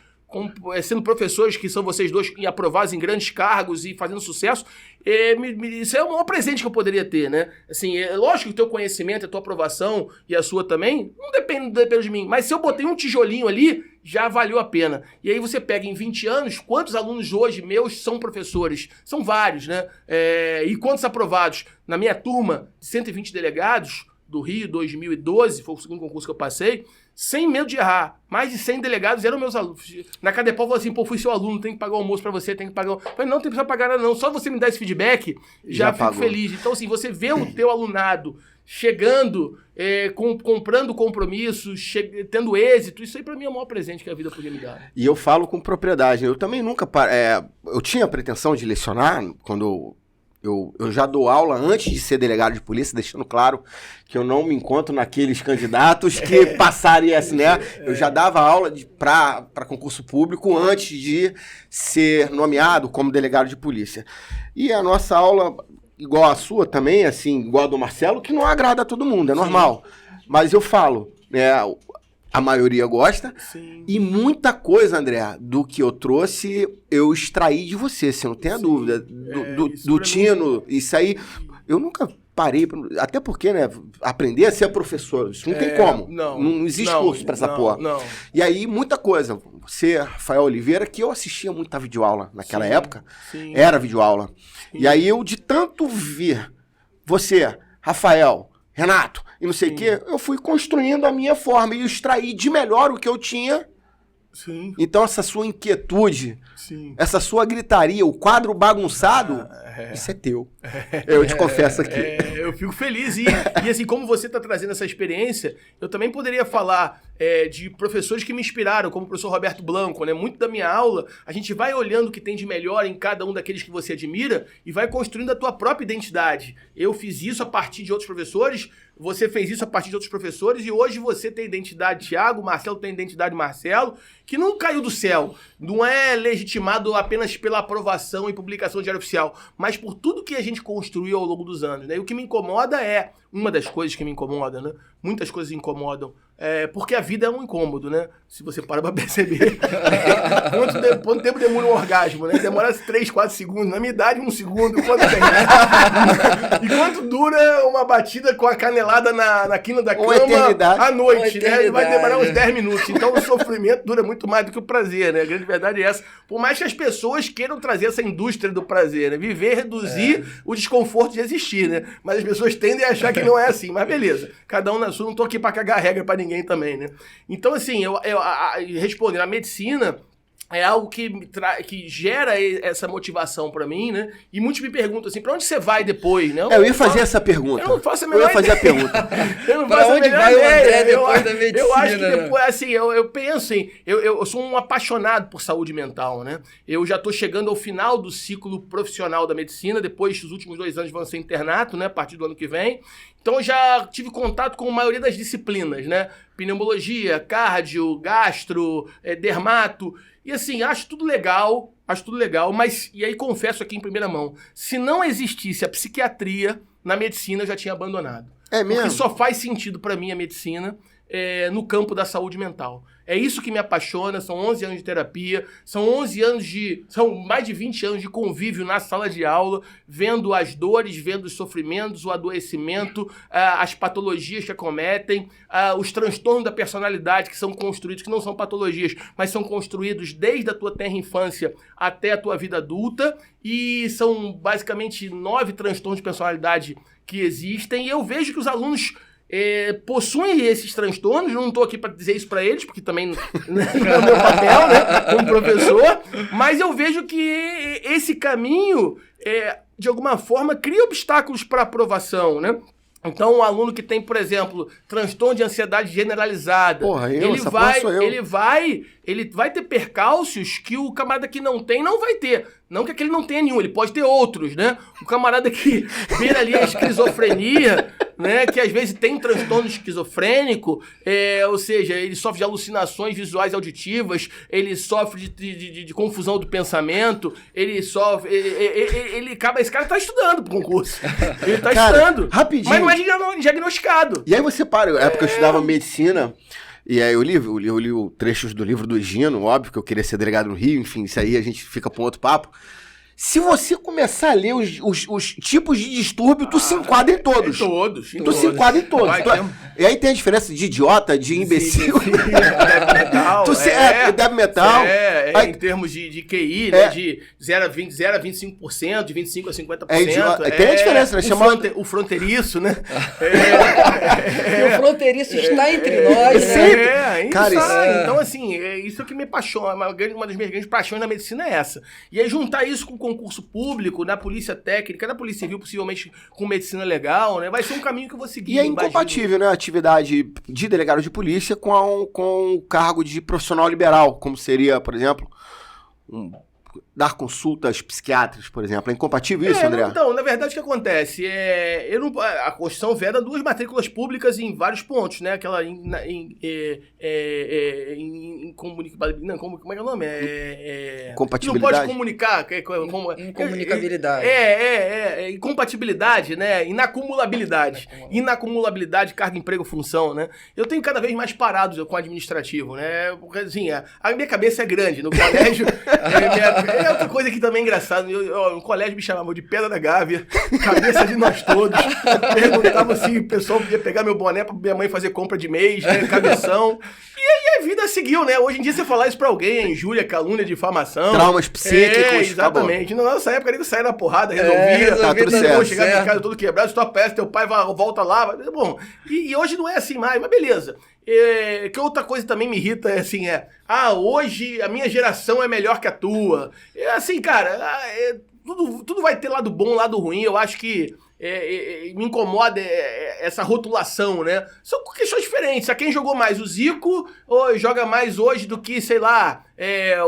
sendo professores que são vocês dois aprovados em grandes cargos e fazendo sucesso, isso é o maior presente que eu poderia ter, né? Assim, lógico que o teu conhecimento, a tua aprovação e a sua também, não depende de mim, mas se eu botei um tijolinho ali, já valeu a pena. E aí você pega em 20 anos, quantos alunos hoje meus são professores? São vários, né? E quantos aprovados? Na minha turma de 120 delegados do Rio, 2012, foi o segundo concurso que eu passei, sem medo de errar. Mais de 100 delegados eram meus alunos. Na Cadepol falou assim, pô, fui seu aluno, tem que pagar o almoço pra você, tem que pagar... Eu falei, não tem que pagar nada não, só você me dar esse feedback, já fico feliz. Então, assim, você vê o teu alunado chegando, comprando compromissos, tendo êxito, isso aí pra mim é o maior presente que a vida podia me dar. E eu falo com propriedade, eu também nunca... eu tinha a pretensão de lecionar, quando... Eu já dou aula antes de ser delegado de polícia, deixando claro que eu não me encontro naqueles candidatos que passariam assim, né? Eu já dava aula para concurso público antes de ser nomeado como delegado de polícia. E a nossa aula, igual a sua também, assim, igual a do Marcelo, que não agrada a todo mundo, é normal. Mas eu falo, né? A maioria gosta. Sim. E muita coisa, André, do que eu trouxe, eu extraí de você, você não tem a dúvida. Do Tino, isso aí, eu nunca parei, até porque, né, aprender a ser professor, isso não tem como. Não existe curso pra essa porra. Não. E aí, muita coisa. Você, Rafael Oliveira, que eu assistia muita videoaula naquela época, era videoaula. E aí, eu de tanto ver você, Rafael, Renato, e não sei o quê, eu fui construindo a minha forma e extraí de melhor o que eu tinha. Sim. Então essa sua inquietude, essa sua gritaria, o quadro bagunçado, isso é teu. Eu te confesso aqui. Eu fico feliz. E assim, como você está trazendo essa experiência, eu também poderia falar de professores que me inspiraram, como o professor Roberto Blanco, né? Muito da minha aula, a gente vai olhando o que tem de melhor em cada um daqueles que você admira e vai construindo a tua própria identidade. Eu fiz isso a partir de outros professores, você fez isso a partir de outros professores e hoje você tem identidade Thiago, Marcelo tem identidade Marcelo, que não caiu do céu, não é legitimado apenas pela aprovação e publicação de diário oficial, mas por tudo que a gente construiu ao longo dos anos, né? E o que me incomoda uma das coisas que me incomoda, né? Muitas coisas incomodam, porque a vida é um incômodo, né? Se você para pra perceber. Quanto tempo demora um orgasmo, né? Demora 3, 4 segundos. Na minha idade, 1 segundo. E quanto dura uma batida com a canelada na quina da cama à noite, né? Vai demorar uns 10 minutos. Então o sofrimento dura muito mais do que o prazer, né? A grande verdade é essa. Por mais que as pessoas queiram trazer essa indústria do prazer, né? Reduzir o desconforto de existir, né? Mas as pessoas tendem a achar que não é assim. Mas beleza. Cada um na sua. Não tô aqui pra cagar regra pra ninguém também, né? Então, assim, respondendo, a medicina é algo que gera essa motivação pra mim, né? E muitos me perguntam assim, pra onde você vai depois, né? Eu ia fazer essa pergunta. Eu não faço a menor ideia. a pergunta. Eu não faço a menor ideia. Depois da medicina, eu acho que depois, assim, eu penso em... Eu sou um apaixonado por saúde mental, né? Eu já tô chegando ao final do ciclo profissional da medicina, depois dos últimos 2 anos vão ser internato, né? A partir do ano que vem. Então, eu já tive contato com a maioria das disciplinas, né? Pneumologia, cardio, gastro, dermato. E assim, acho tudo legal, mas, e aí confesso aqui em primeira mão, se não existisse a psiquiatria na medicina, eu já tinha abandonado. É mesmo? Porque só faz sentido pra mim a medicina no campo da saúde mental. É isso que me apaixona, são 11 anos de terapia, são mais de 20 anos de convívio na sala de aula, vendo as dores, vendo os sofrimentos, o adoecimento, as patologias que acometem, os transtornos da personalidade que são construídos, que não são patologias, mas são construídos desde a tua tenra infância até a tua vida adulta, e são basicamente 9 transtornos de personalidade que existem, e eu vejo que os alunos possuem esses transtornos, não estou aqui para dizer isso para eles, porque também não é o meu papel, né, como professor, mas eu vejo que esse caminho, de alguma forma, cria obstáculos para aprovação, né? Então, um aluno que tem, por exemplo, transtorno de ansiedade generalizada, ele vai ter percalços que o camarada que não tem não vai ter. Não que aquele não tenha nenhum, ele pode ter outros, né? O camarada que beira ali a esquizofrenia, né? Que às vezes tem transtorno esquizofrênico, ou seja, ele sofre de alucinações visuais e auditivas, ele sofre de confusão do pensamento, esse cara tá estudando pro concurso. Ele tá estudando. Rapidinho. Mas não é diagnosticado. E aí você para, na época eu estudava medicina, e aí eu li trechos do livro do Gino, óbvio que eu queria ser delegado no Rio, enfim, isso aí a gente fica pra um outro papo. Se você começar a ler os tipos de distúrbio, tu se enquadra em todos. Se enquadra em todos. E aí tem a diferença de idiota, de imbecil. Débil mental. Débil mental. em termos de QI, né? De 0 a 25%, de 25% a 50%. Tem a diferença, né? O fronteiriço, né? E o fronteiriço está entre nós, né? Então, assim, isso que me apaixona. Uma das minhas grandes paixões na medicina é essa. E aí juntar isso com concurso público, na polícia técnica, na polícia civil, possivelmente com medicina legal, né? Vai ser um caminho que eu vou seguir. E é incompatível, né, a atividade de delegado de polícia com o cargo de profissional liberal, como seria, por exemplo, dar consultas psiquiátricas, por exemplo. É incompatível isso, André? Então, na verdade, o que acontece? A Constituição veda 2 matrículas públicas em vários pontos, né? Aquela incomunicabilidade. Não, como é que é o nome? Compatibilidade. Não pode comunicar. Incomunicabilidade. Incompatibilidade, né? Inacumulabilidade. Inacumulabilidade, cargo, emprego, função, né? Eu tenho cada vez mais parado com o administrativo, né? Porque, assim, a minha cabeça é grande. No colégio, é outra coisa que também é engraçado. No colégio me chamavam de Pedra da Gávea, cabeça de nós todos. Perguntavam se o pessoal podia pegar meu boné pra minha mãe fazer compra de mês, né? Cabeção. E aí a vida seguiu, né? Hoje em dia você falar isso pra alguém, é injúria, calúnia, difamação. Traumas psíquicos. Exatamente. Na nossa época, ele saía na porrada, resolvia. Tá tudo certo. Chegava em casa todo quebrado, se tu aparece, teu pai volta lá. Bom, e hoje não é assim mais, mas beleza. Que outra coisa também me irrita hoje a minha geração é melhor que a tua. Assim, cara, tudo vai ter lado bom, lado ruim. Eu acho que me incomoda essa rotulação, né? São questões diferentes. A quem jogou mais, o Zico, ou joga mais hoje do que, sei lá,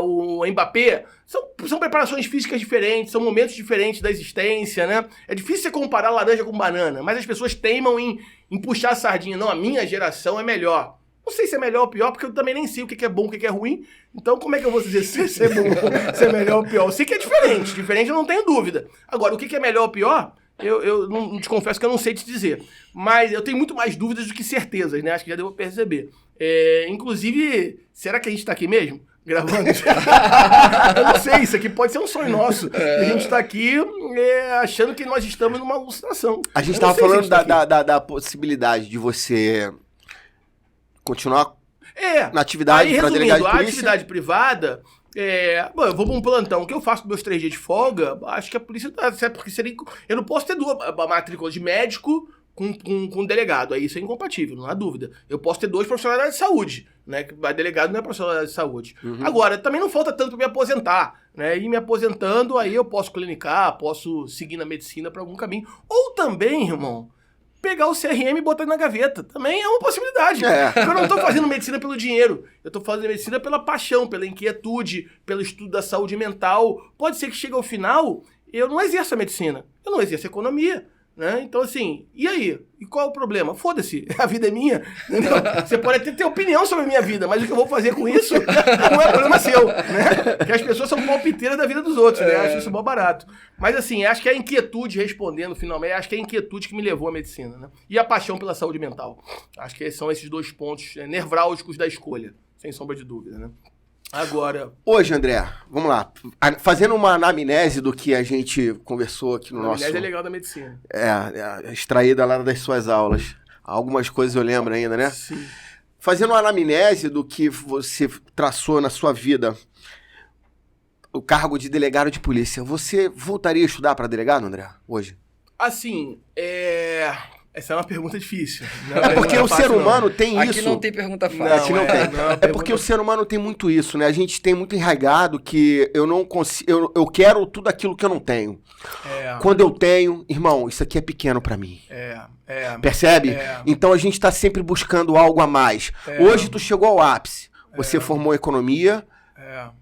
o Mbappé? São preparações físicas diferentes, são momentos diferentes da existência, né? É difícil você comparar laranja com banana, mas as pessoas teimam em puxar a sardinha. Não, a minha geração é melhor. Não sei se é melhor ou pior, porque eu também nem sei o que é bom, o que é ruim. Então, como é que eu vou dizer se é bom, se é melhor ou pior? Eu sei que é diferente. Diferente eu não tenho dúvida. Agora, o que é melhor ou pior, eu não te confesso que eu não sei te dizer. Mas eu tenho muito mais dúvidas do que certezas, né? Acho que já deu pra perceber. Inclusive, será que a gente tá aqui mesmo? Gravando? Eu não sei, isso aqui pode ser um sonho nosso. A gente tá aqui achando que nós estamos numa alucinação. A gente tava falando da possibilidade de você continuar na atividade para delegado de polícia. A atividade privada, eu vou pra um plantão. O que eu faço com meus 3 dias de folga, acho que a polícia tá certo, porque eu não posso ter 2 matrículas de médico com delegado. Aí isso é incompatível, não há dúvida. Eu posso ter 2 profissionais da área de saúde, né? Que delegado não é profissional da área de saúde. Uhum. Agora, também não falta tanto para me aposentar, né? E me aposentando, aí eu posso clinicar, posso seguir na medicina para algum caminho. Ou também, irmão, pegar o CRM e botar na gaveta. Também é uma possibilidade. Porque eu não estou fazendo medicina pelo dinheiro. Eu estou fazendo medicina pela paixão, pela inquietude, pelo estudo da saúde mental. Pode ser que chegue ao final, eu não exerço a medicina. Eu não exerço a economia. Né? Então, assim, e aí? E qual é o problema? Foda-se, a vida é minha. Entendeu? Você pode até ter opinião sobre a minha vida, mas o que eu vou fazer com isso não é problema seu. Né? Porque as pessoas são palpiteiras da vida dos outros, né? Acho isso mó barato. Mas, assim, acho que é a inquietude, respondendo finalmente, acho que é a inquietude que me levou à medicina. Né? E a paixão pela saúde mental. Acho que são esses 2 pontos nevrálgicos da escolha, sem sombra de dúvida, né? Agora... Hoje, André, vamos lá. Fazendo uma anamnese do que a gente conversou aqui no nosso... Anamnese é legal da medicina. Extraída lá das suas aulas. Algumas coisas eu lembro ainda, né? Sim. Fazendo uma anamnese do que você traçou na sua vida, o cargo de delegado de polícia, você voltaria a estudar para delegado, André, hoje? Assim, essa é uma pergunta difícil. É porque o ser humano tem isso. Aqui não tem pergunta fácil. Aqui não tem. É porque o ser humano tem muito isso, né? A gente tem muito enraizado que eu não consigo. Eu quero tudo aquilo que eu não tenho. Quando eu tenho, irmão, isso aqui é pequeno pra mim. Percebe? Então a gente tá sempre buscando algo a mais. Hoje tu chegou ao ápice. Você formou economia.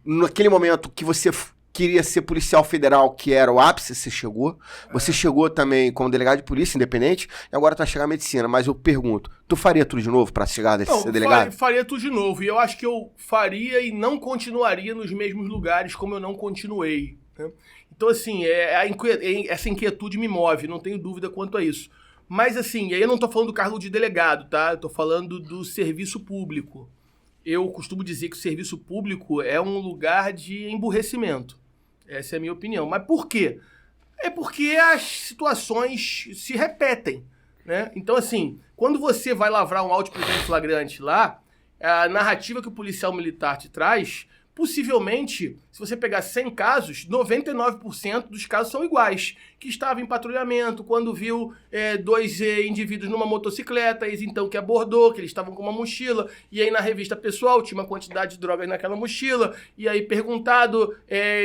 Naquele momento que você queria ser policial federal, que era o ápice, você chegou. Você chegou também como delegado de polícia independente, e agora tu vai chegar à medicina. Mas eu pergunto, tu faria tudo de novo pra chegar a ser delegado? Faria tudo de novo. E eu acho que eu faria e não continuaria nos mesmos lugares como eu não continuei. Né? Então, assim, essa inquietude me move, não tenho dúvida quanto a isso. Mas, assim, aí eu não tô falando do cargo de delegado, tá? Eu tô falando do serviço público. Eu costumo dizer que o serviço público é um lugar de emburrecimento. Essa é a minha opinião. Mas por quê? É porque as situações se repetem, né? Então, assim, quando você vai lavrar um auto de prisão em flagrante lá, a narrativa que o policial militar te traz possivelmente, se você pegar 100 casos, 99% dos casos são iguais. Que estava em patrulhamento, quando viu dois indivíduos numa motocicleta, eis então que abordou, que eles estavam com uma mochila, e aí na revista pessoal tinha uma quantidade de drogas naquela mochila, e aí perguntado,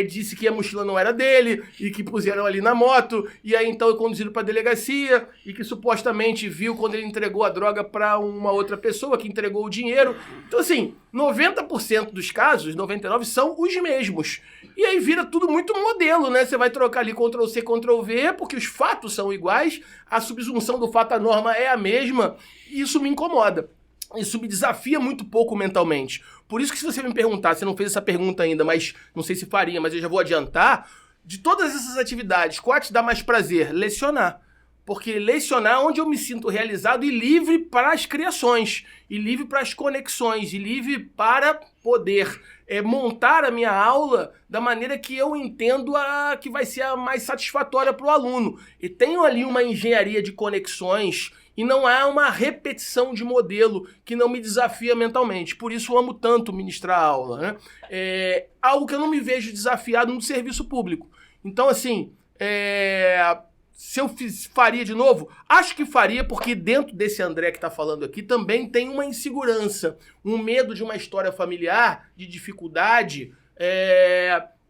disse que a mochila não era dele, e que puseram ali na moto, e aí então conduziram para a delegacia, e que supostamente viu quando ele entregou a droga para uma outra pessoa, que entregou o dinheiro. Então assim, 90% dos casos, 99%, são os mesmos. E aí vira tudo muito modelo, né? Você vai trocar ali Ctrl+C, Ctrl+V, porque os fatos são iguais, a subsunção do fato à norma é a mesma, e isso me incomoda. Isso me desafia muito pouco mentalmente. Por isso que se você me perguntar, você não fez essa pergunta ainda, mas não sei se faria, mas eu já vou adiantar, de todas essas atividades, qual te dá mais prazer? Lecionar. Porque lecionar é onde eu me sinto realizado e livre para as criações, e livre para as conexões, e livre para poder montar a minha aula da maneira que eu entendo que vai ser a mais satisfatória para o aluno. E tenho ali uma engenharia de conexões e não há uma repetição de modelo que não me desafia mentalmente. Por isso eu amo tanto ministrar aula, né? Algo que eu não me vejo desafiado no serviço público. Então, assim, se eu faria de novo, acho que faria, porque dentro desse André que está falando aqui também tem uma insegurança, um medo de uma história familiar, de dificuldade.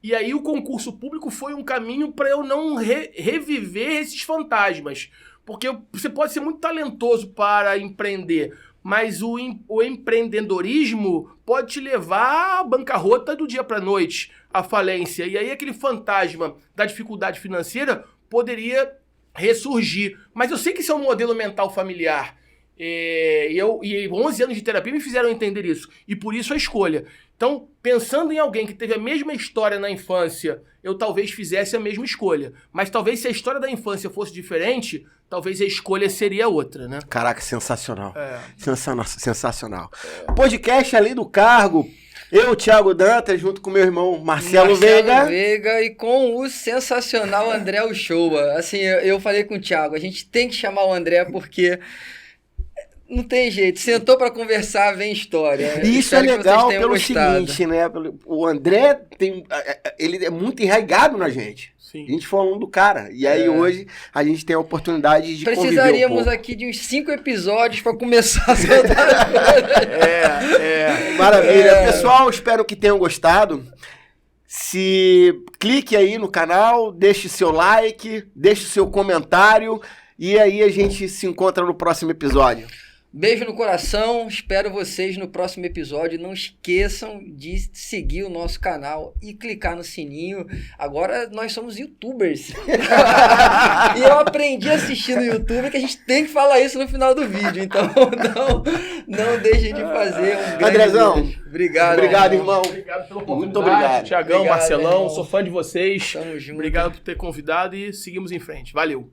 E aí o concurso público foi um caminho para eu não reviver esses fantasmas. Porque você pode ser muito talentoso para empreender, mas o empreendedorismo pode te levar à bancarrota do dia para a noite, à falência. E aí aquele fantasma da dificuldade financeira poderia ressurgir. Mas eu sei que isso é um modelo mental familiar. E 11 anos de terapia me fizeram entender isso. E por isso a escolha. Então, pensando em alguém que teve a mesma história na infância, eu talvez fizesse a mesma escolha. Mas talvez se a história da infância fosse diferente, talvez a escolha seria outra, né? Caraca, sensacional. Sensacional. Podcast Além do Cargo. Eu, Thiago Dantas, junto com meu irmão Marcelo Veiga e com o sensacional André Uchoa. Assim, eu falei com o Thiago, a gente tem que chamar o André porque não tem jeito. Sentou para conversar, vem história. E isso é legal pelo seguinte, né? O André, ele é muito enraizado na gente. Sim. A gente foi aluno do cara. E aí hoje a gente tem a oportunidade de precisaríamos aqui de uns 5 episódios para começar a soltar. Maravilha. Pessoal, espero que tenham gostado. Clique aí no canal, deixe seu like, deixe seu comentário e aí a gente se encontra no próximo episódio. Beijo no coração, espero vocês no próximo episódio. Não esqueçam de seguir o nosso canal e clicar no sininho. Agora nós somos youtubers. E eu aprendi a assistir no YouTube que a gente tem que falar isso no final do vídeo. Então não deixem de fazer. Andrezão, obrigado, irmão. Obrigado pela oportunidade. Muito obrigado. Tiagão, Marcelão, sou fã de vocês. Tamo junto. Obrigado por ter convidado e seguimos em frente. Valeu.